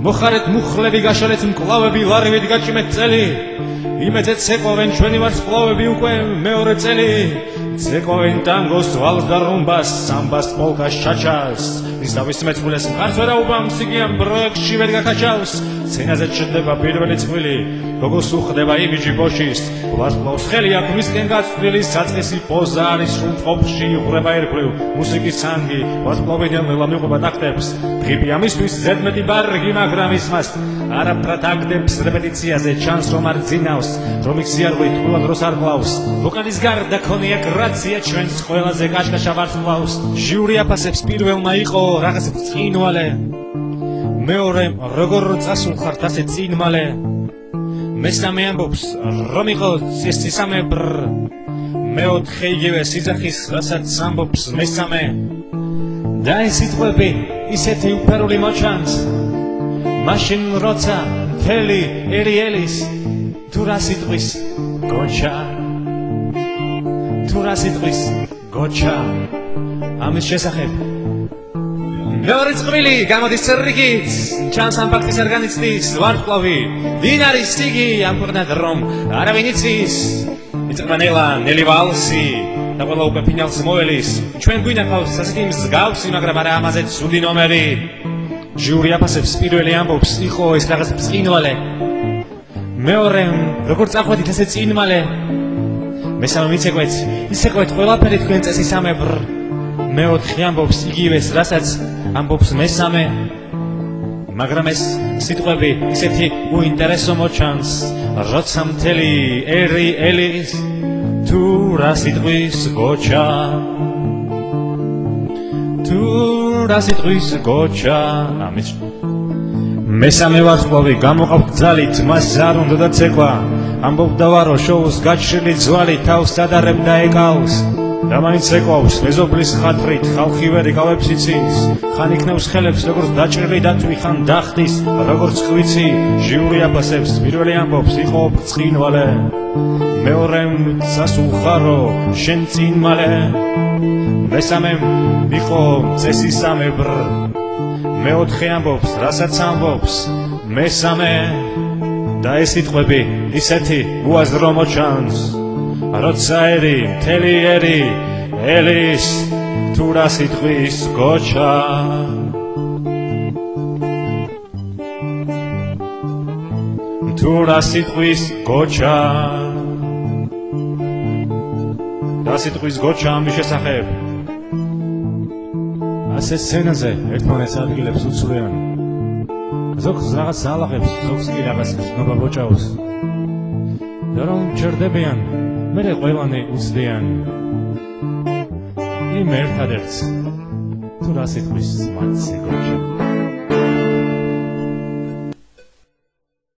მოხარეთ მუხლები გაშალეთ მკლავები ლარივით გაჭიმეთ წელი იმედეთ ცეკვავენ ჩვენი ვარსკვლავები უკვე მეორე წელი ცეკვავენ ტანგოს ვალს და რუმბას სამბას პოლკას ჩაჩას ისავის მეწყვილეს მხარს ვერ აუბამს იგი ამ ბროეკში ვერ გაკაჩავს სცენაზე ჩნდება პირველი წყვილი გოგოს უხდება იმიჯი ბოშის ვარსკვლავს ხელი აქვს მისკენ გაწვრილი საწყისი პოზა არის სრულყოფში იღვრება ერგვლივ მუსიკის სანგი ვარსკვლავიდან ლელა მიყვება ტაქტებს ღიბი ამისთვის ზედმეტი ბარგი მაგრამ ის მას არაფრად აგდებს რეპეტიციაზე ჩანს რომ არ ძინავს რომ იქ სიარღვით ყველა დროს არ კლავს ვოკალის გარდა ქონია გრაცია ჩვენს ყველაზე კაშკაშა ვარსკვლავს ჟიური აფასებს პირველმა იყო რაღაც წინვალე მეორე როგორ წასულხართ ასე წინმალე მესამე ამბობს რომ იყო წესისამე მეოთხე იგივე სიძახის რასაც ამბობს მესამე და ეს სიტყვები ისეთი უფერული მოჩანს მაშინ როცა მთელი ერიელის თუ რა სიტყვის გოჩა ამის შესახებ მეორე წყვილი გამოდის რიგით ჩანს ამ ფაქტის ორგანიზმის ვარსკვლავი ვინ არის იგი ამ ქვეყნად რომ არავინ იცის იწყება ნელი ვალსი და ყველა უკვე ფინალს მოელის ჩვენ გვინდა ყავს ასეთი მსგავსი მაგრამ არა ამაზე ცუდი ნომერი ჟიური აფასებს პირველი ამბობს იყო ეს რაღაც წინვალე მეორე როგორ წახვედით ესე წინმალე მესამე მიცეკვეთ ისეკვეთ ყველაფერი თქვენ წესისამე მეოთხე ამბობს იგივეს რასაც ამბობს მესამე მაგრამ ეს სიტყვები ისეთი უინტერესო მოჩანს როცა მთელი ერიელის თუ რა სიტყვის გოჩა ამის მესამე ვარსკვლავი გამოყავთ ძალით მას არ უნდა და ცეკვა ამბობდა ვარო შოუს გაჩრილი ძვალი თავს ადარებდა ეკავს და მაინც ეკავს მეზობლის ხათრით ხალხი ვერ იკავებს იცის ხან იქნევს ხელებს როგორც დაჭრილი დათვი ხან დახტის როგორც ხვიცი ჟიური აფასებს პირველი ამბობს იყო ბრწყინვალე მეორემ სასულხარო შენ წინმალე მესამემ იყო წესისამე მეოთხე ამბობს რასაც ამბობს მესამე და ეს სიტყვები ისეთი უაზრო მოჩანს როცა მთელი ერიელის თუ რა სიტყვის გოჩა რა სიტყვის გოჩა ამის შესახებ ასე სცენაზე ერთმანეთს ადგილებს უცვლიან ზოგს რაღაც ალაღებს ზოგს კი რაღაც გზნობა ბოჭავს და რომ ჩერდებიან მერე ყველანი უცდიან იმ ერთადერთს თუ რა სიტყვის მათზე გოჩა